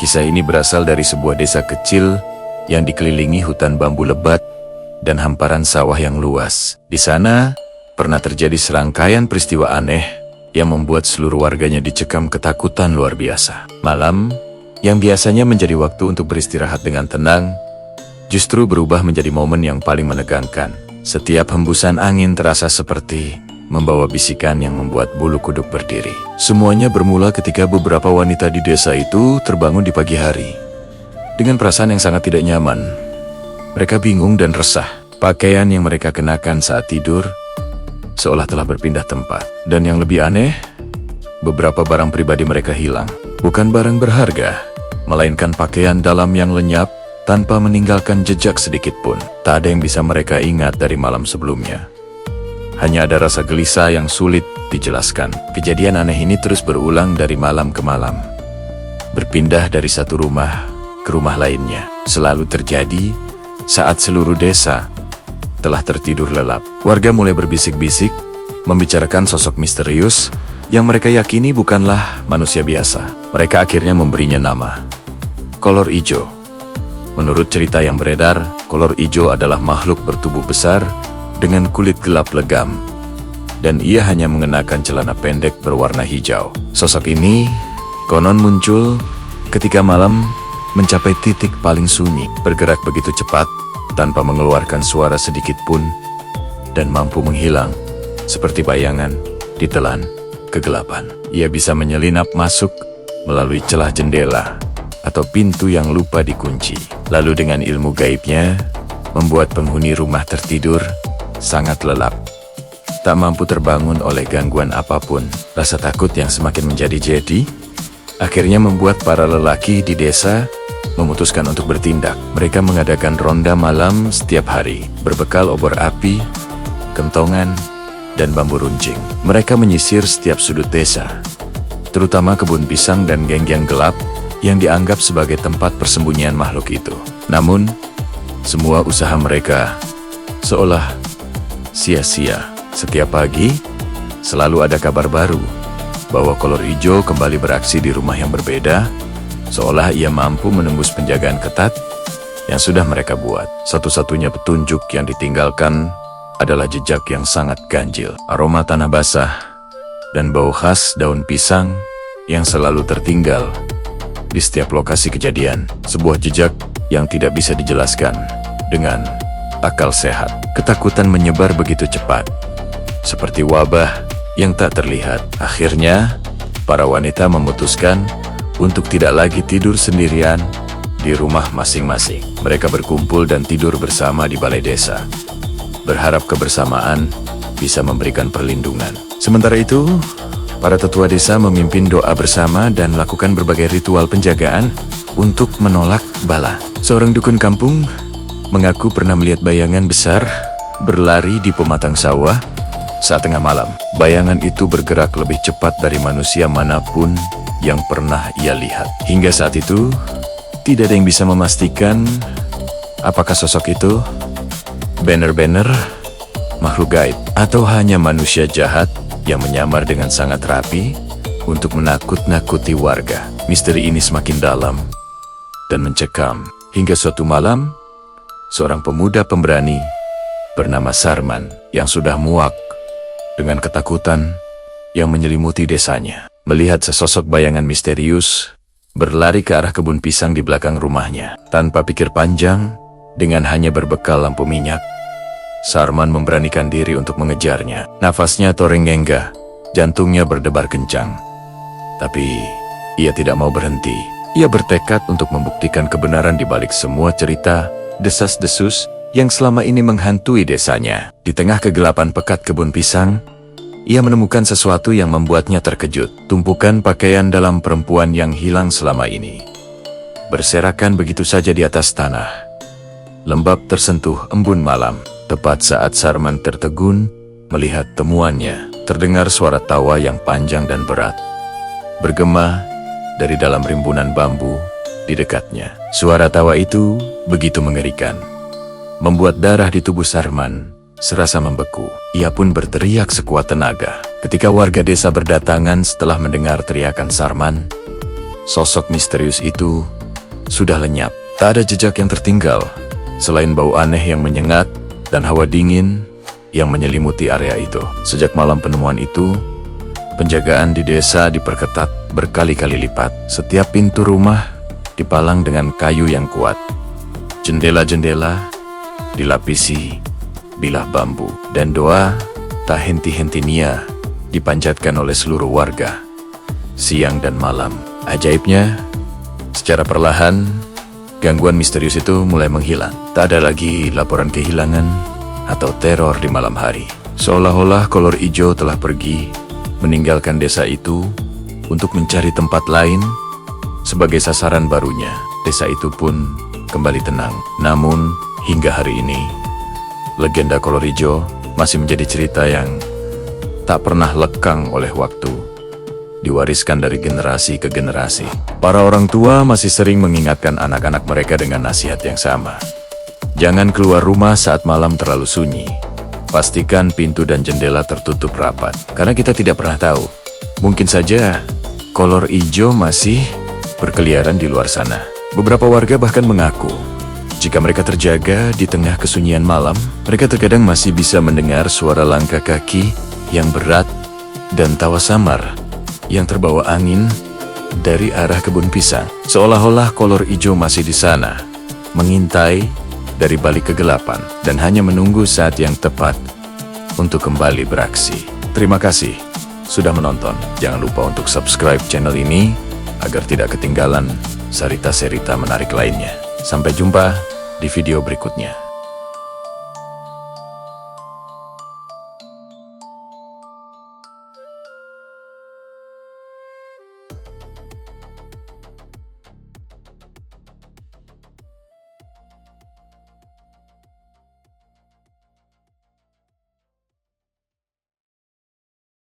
Kisah ini berasal dari sebuah desa kecil yang dikelilingi hutan bambu lebat dan hamparan sawah yang luas. Di sana, pernah terjadi serangkaian peristiwa aneh yang membuat seluruh warganya dicekam ketakutan luar biasa. Malam, yang biasanya menjadi waktu untuk beristirahat dengan tenang, justru berubah menjadi momen yang paling menegangkan. Setiap hembusan angin terasa seperti membawa bisikan yang membuat bulu kuduk berdiri. Semuanya bermula ketika beberapa wanita di desa itu terbangun di pagi hari. Dengan perasaan yang sangat tidak nyaman, mereka bingung dan resah. Pakaian yang mereka kenakan saat tidur seolah telah berpindah tempat. Dan yang lebih aneh, beberapa barang pribadi mereka hilang. Bukan barang berharga, melainkan pakaian dalam yang lenyap tanpa meninggalkan jejak sedikit pun. Tak ada yang bisa mereka ingat dari malam sebelumnya. Hanya ada rasa gelisah yang sulit dijelaskan. Kejadian aneh ini terus berulang dari malam ke malam. Berpindah dari satu rumah ke rumah lainnya. Selalu terjadi saat seluruh desa telah tertidur lelap. Warga mulai berbisik-bisik, membicarakan sosok misterius yang mereka yakini bukanlah manusia biasa. Mereka akhirnya memberinya nama, Kolor Ijo. Menurut cerita yang beredar, Kolor Ijo adalah makhluk bertubuh besar dengan kulit gelap legam, dan ia hanya mengenakan celana pendek berwarna hijau. Sosok ini konon muncul ketika malam mencapai titik paling sunyi, bergerak begitu cepat tanpa mengeluarkan suara sedikit pun, dan mampu menghilang seperti bayangan ditelan kegelapan. Ia bisa menyelinap masuk melalui celah jendela atau pintu yang lupa dikunci. Lalu dengan ilmu gaibnya, membuat penghuni rumah tertidur sangat lelap, tak mampu terbangun oleh gangguan apapun. Rasa takut yang semakin menjadi-jadi akhirnya membuat para lelaki di desa memutuskan untuk bertindak. Mereka mengadakan ronda malam setiap hari, berbekal obor api, kentongan, dan bambu runcing. Mereka menyisir setiap sudut desa, terutama kebun pisang dan geng-geng gelap yang dianggap sebagai tempat persembunyian makhluk itu. Namun, semua usaha mereka seolah sia-sia. Setiap pagi, selalu ada kabar baru bahwa Kolor Ijo kembali beraksi di rumah yang berbeda, seolah ia mampu menembus penjagaan ketat yang sudah mereka buat. Satu-satunya petunjuk yang ditinggalkan adalah jejak yang sangat ganjil, aroma tanah basah, dan bau khas daun pisang yang selalu tertinggal di setiap lokasi kejadian. Sebuah jejak yang tidak bisa dijelaskan dengan akal sehat. Ketakutan menyebar begitu cepat, seperti wabah yang tak terlihat. Akhirnya, para wanita memutuskan untuk tidak lagi tidur sendirian di rumah masing-masing. Mereka berkumpul dan tidur bersama di balai desa, berharap kebersamaan bisa memberikan perlindungan. Sementara itu, para tetua desa memimpin doa bersama dan melakukan berbagai ritual penjagaan untuk menolak bala. Seorang dukun kampung mengaku pernah melihat bayangan besar berlari di pematang sawah saat tengah malam. Bayangan itu bergerak lebih cepat dari manusia manapun yang pernah ia lihat. Hingga saat itu, tidak ada yang bisa memastikan apakah sosok itu benar-benar makhluk gaib atau hanya manusia jahat yang menyamar dengan sangat rapi untuk menakut-nakuti warga. Misteri ini semakin dalam dan mencekam hingga suatu malam, seorang pemuda pemberani bernama Sarman yang sudah muak dengan ketakutan yang menyelimuti desanya, melihat sesosok bayangan misterius berlari ke arah kebun pisang di belakang rumahnya. Tanpa pikir panjang, dengan hanya berbekal lampu minyak, Sarman memberanikan diri untuk mengejarnya. Nafasnya terengah-engah, jantungnya berdebar kencang. Tapi ia tidak mau berhenti. Ia bertekad untuk membuktikan kebenaran di balik semua cerita desas-desus yang selama ini menghantui desanya. Di tengah kegelapan pekat kebun pisang, ia menemukan sesuatu yang membuatnya terkejut. Tumpukan pakaian dalam perempuan yang hilang selama ini berserakan begitu saja di atas tanah, lembab tersentuh embun malam. Tepat saat Sarman tertegun melihat temuannya, terdengar suara tawa yang panjang dan berat bergema dari dalam rimbunan bambu di dekatnya. Suara tawa itu begitu mengerikan, membuat darah di tubuh Sarman serasa membeku. Ia pun berteriak sekuat tenaga. Ketika warga desa berdatangan setelah mendengar teriakan Sarman, Sosok misterius itu sudah lenyap. Tak ada jejak yang tertinggal, selain bau aneh yang menyengat dan hawa dingin yang menyelimuti area itu. Sejak malam penemuan itu, penjagaan di desa diperketat berkali-kali lipat. Setiap pintu rumah dipalang dengan kayu yang kuat. Jendela-jendela dilapisi bilah bambu, dan doa tak henti-henti nia dipanjatkan oleh seluruh warga, siang dan malam. Ajaibnya, secara perlahan, gangguan misterius itu mulai menghilang. Tak ada lagi laporan kehilangan atau teror di malam hari. Seolah-olah kolor ijo telah pergi, meninggalkan desa itu untuk mencari tempat lain sebagai sasaran barunya. Desa itu pun kembali tenang. Namun, hingga hari ini, legenda kolor ijo masih menjadi cerita yang tak pernah lekang oleh waktu, diwariskan dari generasi ke generasi. Para orang tua masih sering mengingatkan anak-anak mereka dengan nasihat yang sama. Jangan keluar rumah saat malam terlalu sunyi. Pastikan pintu dan jendela tertutup rapat, karena kita tidak pernah tahu. Mungkin saja kolor ijo masih berkeliaran di luar sana. Beberapa warga bahkan mengaku, jika mereka terjaga di tengah kesunyian malam, mereka terkadang masih bisa mendengar suara langkah kaki yang berat dan tawa samar yang terbawa angin dari arah kebun pisang. Seolah-olah kolor ijo masih di sana, mengintai dari balik kegelapan, dan hanya menunggu saat yang tepat untuk kembali beraksi. Terima kasih sudah menonton. Jangan lupa untuk subscribe channel ini agar tidak ketinggalan cerita-cerita menarik lainnya. Sampai jumpa di video berikutnya.